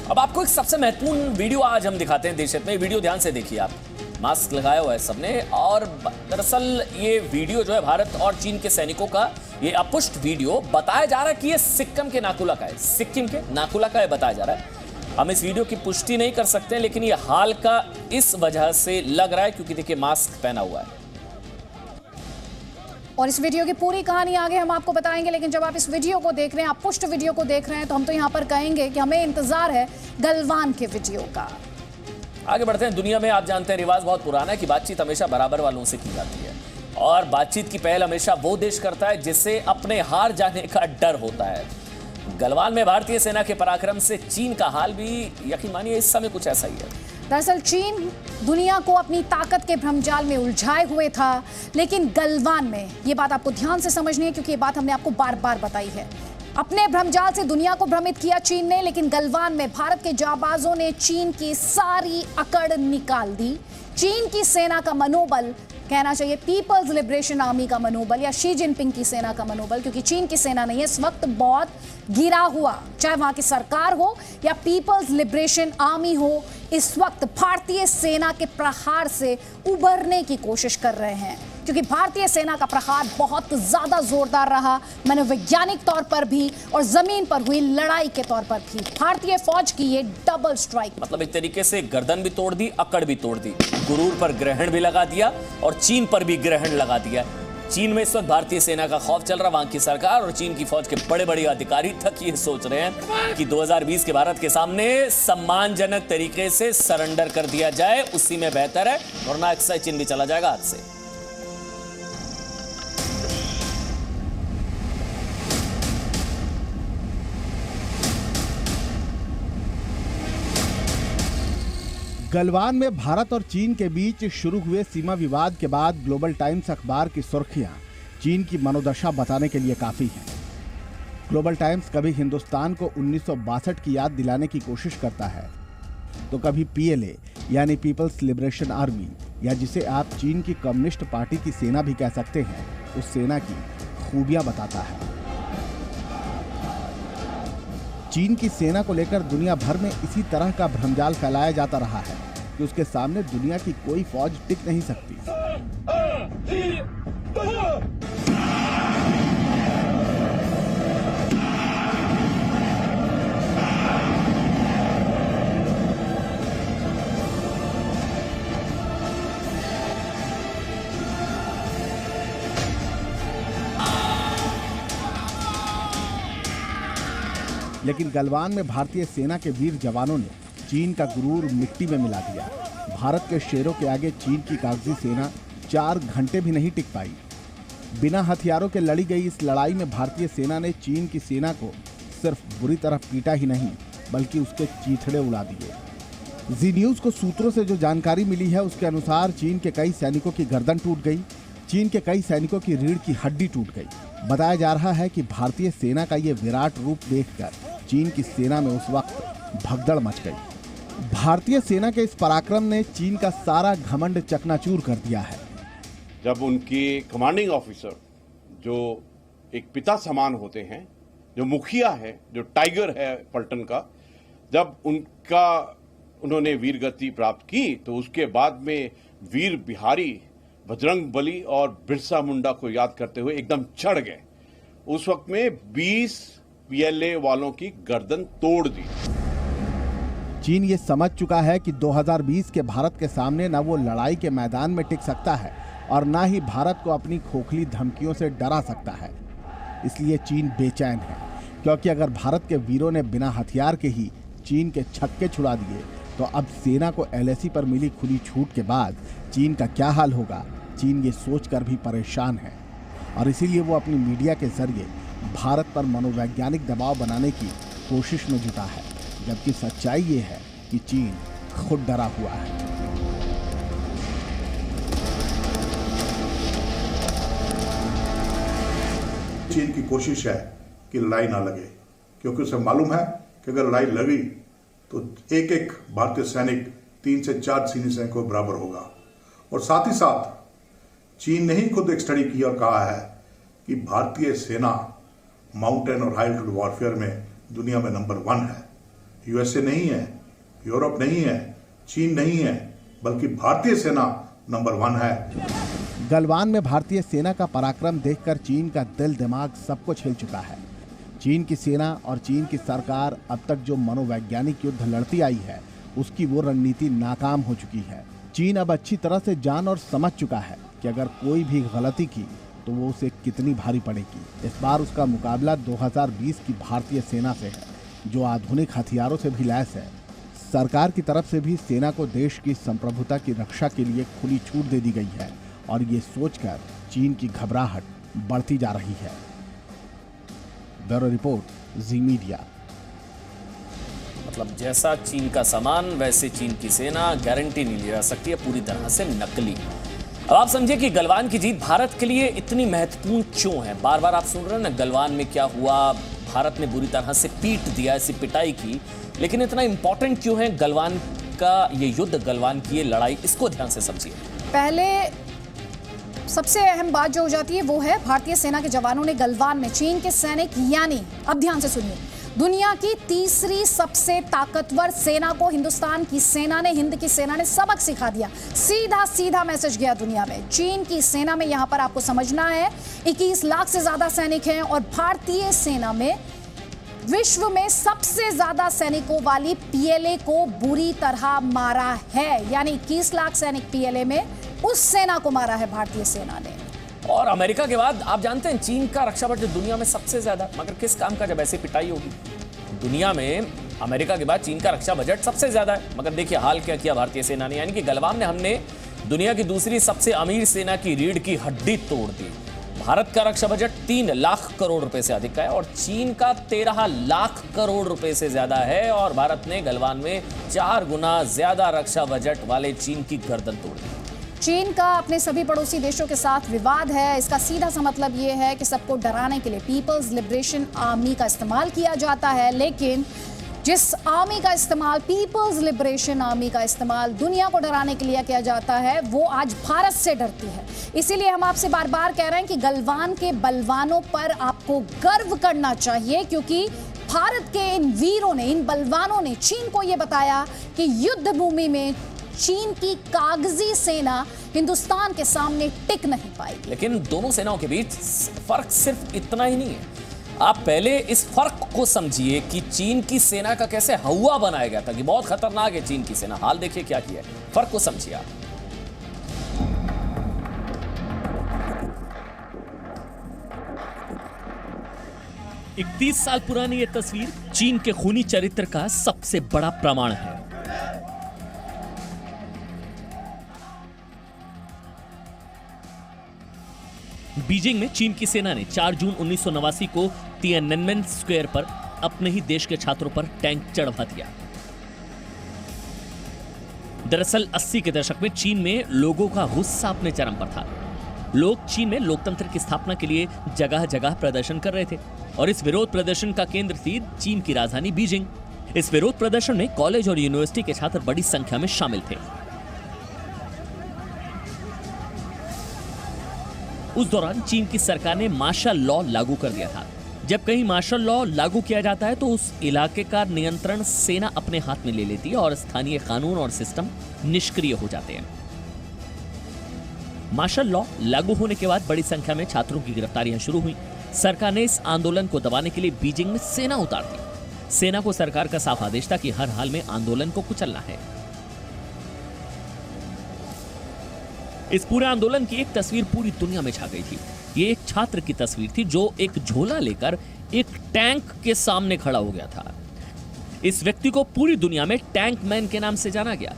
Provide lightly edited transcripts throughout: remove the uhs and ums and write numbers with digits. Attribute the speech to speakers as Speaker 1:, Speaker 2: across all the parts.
Speaker 1: अब आपको एक सबसे महत्वपूर्ण वीडियो आज हम दिखाते हैं देश हित में। वीडियो ध्यान से देखिए आप। मास्क लगाया हुआ है सबने और दरअसल ये वीडियो जो है भारत और चीन के सैनिकों का, ये अपुष्ट वीडियो बताया जा रहा है कि ये सिक्किम के नाकुला का है, सिक्किम के नाकुला का है बताया जा रहा है। हम इस वीडियो की पुष्टि नहीं कर सकते, लेकिन ये हाल का इस वजह से लग रहा है क्योंकि देखिए मास्क पहना हुआ है।
Speaker 2: और इस वीडियो की पूरी कहानी आगे हम आपको बताएंगे, लेकिन जब आप इस वीडियो को देख रहे हैं, आप पुष्ट वीडियो को देख रहे हैं, तो हम तो यहाँ पर कहेंगे कि हमें इंतजार है गलवान के वीडियो का।
Speaker 1: आगे बढ़ते हैं। दुनिया में आप जानते हैं रिवाज बहुत पुराना है कि बातचीत हमेशा बराबर वालों से की जाती है और बातचीत की पहल हमेशा वो देश करता है जिससे अपने हार जाने का डर होता है। गलवान में भारतीय सेना के पराक्रम से चीन का हाल भी यकीन मानिए इस समय कुछ ऐसा ही है।
Speaker 2: दरअसल चीन दुनिया को अपनी ताकत के भ्रमजाल में उलझाए हुए था, लेकिन गलवान में, ये बात आपको ध्यान से समझनी है क्योंकि ये बात हमने आपको बार बार बताई है, अपने भ्रमजाल से दुनिया को भ्रमित किया चीन ने, लेकिन गलवान में भारत के जाबाजों ने चीन की सारी अकड़ निकाल दी। चीन की सेना का मनोबल, कहना चाहिए पीपल्स लिबरेशन आर्मी का मनोबल या शी जिनपिंग की सेना का मनोबल, क्योंकि चीन की सेना नहीं है इस वक्त बहुत गिरा हुआ, चाहे वहां की सरकार हो या पीपल्स लिबरेशन आर्मी हो, इस वक्त भारतीय सेना के प्रहार से उबरने की कोशिश कर रहे हैं, क्योंकि भारतीय सेना का प्रहार बहुत ज्यादा जोरदार रहा, मनोवैज्ञानिक तौर पर भी और जमीन पर हुई लड़ाई के तौर पर भी। भारतीय फौज की ये डबल स्ट्राइक,
Speaker 1: मतलब एक तरीके से गर्दन भी तोड़ दी, अकड़ भी तोड़ दी, गुरूर पर ग्रहण भी लगा दिया और चीन पर भी ग्रहण लगा दिया। चीन में इस वक्त भारतीय सेना का खौफ चल रहा, वहां की सरकार और चीन की फौज के बड़े बड़े अधिकारी तक ये सोच रहे हैं कि 2020 के भारत के सामने सम्मानजनक तरीके से सरेंडर कर दिया जाए, उसी में बेहतर है, वरना अक्सर चीन भी चला जाएगा हाथ से।
Speaker 3: गलवान में भारत और चीन के बीच शुरू हुए सीमा विवाद के बाद ग्लोबल टाइम्स अखबार की सुर्खियां चीन की मनोदशा बताने के लिए काफी हैं। ग्लोबल टाइम्स कभी हिंदुस्तान को 1962 की याद दिलाने की कोशिश करता है, तो कभी पीएलए यानी पीपल्स लिबरेशन आर्मी, या जिसे आप चीन की कम्युनिस्ट पार्टी की सेना भी कह सकते हैं, उस सेना की खूबियां बताता है। चीन की सेना को लेकर दुनिया भर में इसी तरह का भ्रमजाल फैलाया जाता रहा है कि उसके सामने दुनिया की कोई फौज टिक नहीं सकती। लेकिन गलवान में भारतीय सेना के वीर जवानों ने चीन का गुरूर मिट्टी में मिला दिया। भारत के शेरों के आगे चीन की कागजी सेना 4 घंटे भी नहीं टिक पाई। बिना हथियारों के लड़ी गई इस लड़ाई में भारतीय सेना ने चीन की सेना को सिर्फ बुरी तरह पीटा ही नहीं, बल्कि उसके चीथड़े उड़ा दिए। जी न्यूज को सूत्रों से जो जानकारी मिली है, उसके अनुसार चीन के कई सैनिकों की गर्दन टूट गई, चीन के कई सैनिकों की रीढ़ की हड्डी टूट गई। बताया जा रहा है कि भारतीय सेना का ये विराट रूप देखकर चीन की सेना में उस वक्त भगदड़ मच गई। भारतीय सेना के इस पराक्रम ने चीन का सारा घमंड चकनाचूर कर दिया है।
Speaker 4: जब उनके कमांडिंग ऑफिसर, जो एक पिता समान होते हैं, जो मुखिया है, जो टाइगर है पलटन का, जब उन्होंने वीरगति प्राप्त की, तो उसके बाद में वीर बिहारी, बजरंग बली और बिरसा मुंडा को याद करते हुए एकदम चढ़ गए। उस वक्त में 20 पीएलए वालों की गर्दन तोड़ दी।
Speaker 3: चीन ये समझ चुका है कि 2020 के भारत के सामने न वो लड़ाई के मैदान में टिक सकता है और न ही भारत को अपनी खोखली धमकियों से डरा सकता है। इसलिए चीन बेचैन है, क्योंकि अगर भारत के वीरों ने बिना हथियार के ही चीन के छक्के छुड़ा दिए, तो अब सेना को एलएसी पर मिली खुली छूट के बाद चीन का क्या हाल होगा, चीन ये सोचकर भी परेशान है। और इसीलिए वो अपनी मीडिया के जरिए भारत पर मनोवैज्ञानिक दबाव बनाने की कोशिश में जुटा है, जबकि सच्चाई ये है कि चीन खुद डरा हुआ है।
Speaker 5: चीन की कोशिश है कि लड़ाई ना लगे, क्योंकि उसे मालूम है कि अगर लड़ाई लगी तो एक एक भारतीय सैनिक 3 से 4 चीनी सैनिकों के बराबर होगा। और साथ ही साथ चीन ने ही खुद एक स्टडी की और कहा है कि भारतीय सेना माउंटेन और हाई एल्टीट्यूड वॉरफेयर में दुनिया में नंबर 1 है। यूएसए नहीं है, यूरोप नहीं है, चीन नहीं है, बल्कि भारतीय सेना नंबर 1 है।
Speaker 3: गलवान में भारतीय सेना का पराक्रम देखकर चीन का दिल दिमाग सब कुछ हिल चुका है। चीन की सेना और चीन की सरकार अब तक जो मनोवैज्ञानिक युद्ध लड़ती आई है, उसकी वो रणनीति नाकाम हो चुकी है। चीन अब अच्छी तरह से जान और समझ चुका है कि अगर कोई भी गलती की तो वो उसे कितनी भारी पड़ेगी। इस बार उसका मुकाबला 2020 की भारतीय सेना से है, जो आधुनिक हथियारों से भी लैस है। सरकार की तरफ से भी सेना को देश की संप्रभुता की रक्षा के लिए खुली छूट दे दी गई है और ये सोचकर चीन की घबराहट बढ़ती जा रही है। ब्यूरो रिपोर्ट, जी मीडिया।
Speaker 1: मतलब जैसा चीन का सामान वैसे चीन की सेना, गारंटी नहीं ली जा सकती है, पूरी तरह से नकली। अब आप समझिए कि गलवान की जीत भारत के लिए इतनी महत्वपूर्ण क्यों है। बार बार आप सुन रहे हैं ना, गलवान में क्या हुआ, भारत ने बुरी तरह से पीट दिया, ऐसी पिटाई की, लेकिन इतना इंपॉर्टेंट क्यों है गलवान का ये युद्ध, गलवान की ये लड़ाई, इसको ध्यान से समझिए।
Speaker 2: पहले सबसे अहम बात जो हो जाती है वो है भारतीय सेना के जवानों ने गलवान में चीन के सैनिक, यानी अब ध्यान से सुनिए, दुनिया की तीसरी सबसे ताकतवर सेना को हिंदुस्तान की सेना ने, हिंद की सेना ने सबक सिखा दिया। सीधा सीधा मैसेज गया दुनिया में। चीन की सेना में यहां पर आपको समझना है 21 लाख से ज्यादा सैनिक हैं और भारतीय सेना में विश्व में सबसे ज्यादा सैनिकों वाली पीएलए को बुरी तरह मारा है। यानी 21 लाख सैनिक पीएलए में, उस सेना को मारा है भारतीय सेना ने।
Speaker 1: और अमेरिका के बाद आप जानते हैं चीन का रक्षा बजट दुनिया में सबसे ज्यादा, मगर किस काम का, जब ऐसी पिटाई होगी। दुनिया में अमेरिका के बाद चीन का रक्षा बजट सबसे ज्यादा है, मगर देखिए हाल क्या किया भारतीय सेना ने। यानी कि गलवान में हमने दुनिया की दूसरी सबसे अमीर सेना की रीढ़ की हड्डी तोड़ दी। भारत का रक्षा बजट 3 लाख करोड़ रुपए से अधिक का है और चीन का 13 लाख करोड़ रुपए से ज्यादा है, और भारत ने गलवान में 4 गुना ज्यादा रक्षा बजट वाले चीन की गर्दन तोड़ दी।
Speaker 2: चीन का अपने सभी पड़ोसी देशों के साथ विवाद है। इसका सीधा सा मतलब यह है कि सबको डराने के लिए पीपल्स लिबरेशन आर्मी का इस्तेमाल किया जाता है, लेकिन जिस आर्मी का इस्तेमाल, पीपल्स लिबरेशन आर्मी का इस्तेमाल दुनिया को डराने के लिए किया जाता है, वो आज भारत से डरती है। इसीलिए हम आपसे बार बार कह रहे हैं कि गलवान के बलवानों पर आपको गर्व करना चाहिए, क्योंकि भारत के इन वीरों ने, इन बलवानों ने चीन को यह बताया कि युद्ध भूमि में चीन की कागजी सेना हिंदुस्तान के सामने टिक नहीं पाई।
Speaker 1: लेकिन दोनों सेनाओं के बीच फर्क सिर्फ इतना ही नहीं है। आप पहले इस फर्क को समझिए कि चीन की सेना का कैसे हवा बनाया गया था कि बहुत खतरनाक है चीन की सेना। हाल देखिए क्या किया है, फर्क को समझिए आप। एक 30 साल पुरानी ये तस्वीर चीन के खूनी चरित्र का सबसे बड़ा प्रमाण है। बीजिंग में चीन की सेना ने 4 जून 1989 को तियाननमेन स्क्वायर पर अपने ही देश के छात्रों पर टैंक चढ़वा दिया। दरअसल 80 के दशक में चीन में लोगों का गुस्सा अपने चरम पर था। लोग चीन में लोकतंत्र की स्थापना के लिए जगह जगह प्रदर्शन कर रहे थे और इस विरोध प्रदर्शन का केंद्र थी चीन की राजधानी बीजिंग। इस विरोध प्रदर्शन में कॉलेज और यूनिवर्सिटी के छात्र बड़ी संख्या में शामिल थे। उस दौरान चीन की सरकार ने मार्शल लॉ लागू कर दिया था। जब कहीं मार्शल लॉ लागू किया जाता है तो उस इलाके का नियंत्रण सेना अपने हाथ में ले लेती है और स्थानीय कानून और सिस्टम निष्क्रिय हो जाते हैं। मार्शल लॉ लागू होने के बाद बड़ी संख्या में छात्रों की गिरफ्तारियां शुरू हुई। सरकार ने इस आंदोलन को दबाने के लिए बीजिंग में सेना उतार दी। सेना को सरकार का साफ आदेश था कि हर हाल में आंदोलन को कुचलना है। इस पूरे आंदोलन की एक तस्वीर पूरी दुनिया में छा गई थी। ये एक छात्र की तस्वीर थी जो एक झोला लेकर एक टैंक के सामने खड़ा हो गया था। इस व्यक्ति को पूरी दुनिया में टैंक मैन के नाम से जाना गया।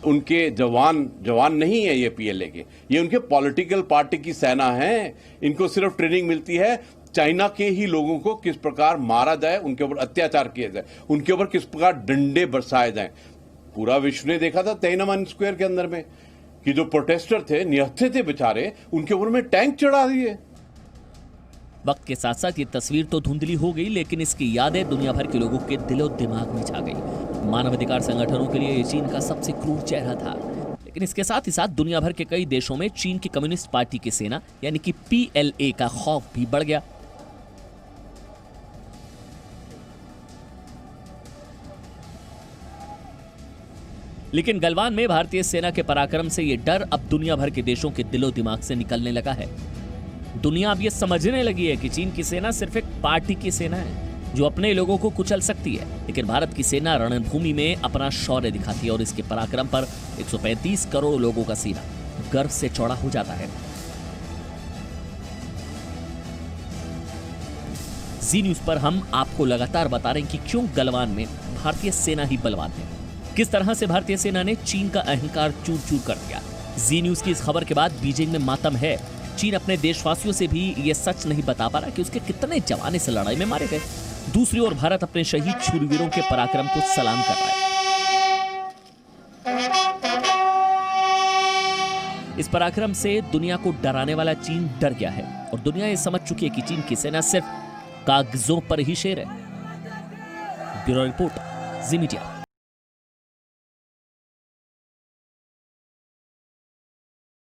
Speaker 4: उनके जवान नहीं है ये पीएलए के, ये उनके पॉलिटिकल पार्टी की सेना है। इनको सिर्फ ट्रेनिंग मिलती है चाइना के ही लोगों को किस प्रकार मारा जाए, उनके ऊपर अत्याचार किया जाए, उनके ऊपर किस प्रकार डंडे बरसाए जाए। पूरा विश्व ने देखा था तियाननमेन स्क्वायर के अंदर में कि जो प्रोटेस्टर थे, निहत्थे थे बेचारे, उनके ऊपर में टैंक चढ़ा दिए।
Speaker 1: वक्त के साथ साथ ये तस्वीर तो धुंधली हो गई, लेकिन इसकी यादें दुनिया भर के लोगों के दिलो दिमाग में छा गई। मानवाधिकार संगठनों के लिए ये चीन का सबसे क्रूर चेहरा था। लेकिन इसके साथ ही साथ दुनिया भर के कई देशों में चीन की कम्युनिस्ट पार्टी की सेना यानी कि पीएलए का खौफ भी बढ़ गया। लेकिन गलवान में भारतीय सेना के पराक्रम से ये डर अब दुनिया भर के देशों के दिलो दिमाग से निकलने लगा है। दुनिया अब ये समझने लगी है कि चीन की सेना सिर्फ एक पार्टी की सेना है जो अपने लोगों को कुचल सकती है, लेकिन भारत की सेना रणभूमि में अपना शौर्य दिखाती है और इसके पराक्रम पर 135 करोड़ लोगों का सीना गर्व से चौड़ा हो जाता है। जी न्यूज पर हम आपको लगातार बता रहे हैं कि क्यों गलवान में भारतीय सेना ही बलवान है, किस तरह से भारतीय सेना ने चीन का अहंकार चूर चूर कर दिया। जी न्यूज की इस खबर के बाद बीजिंग में मातम है। चीन अपने देशवासियों से भी ये सच नहीं बता पा रहा कि उसके कितने जवान इस लड़ाई में मारे गए। दूसरी ओर भारत अपने शहीद शूरवीरों के पराक्रम को सलाम कर रहा है। इस पराक्रम से दुनिया को डराने वाला चीन डर गया है और दुनिया ये समझ चुकी है कि चीन की सेना सिर्फ कागजों पर ही शेर है। ब्यूरो रिपोर्ट, जी मीडिया।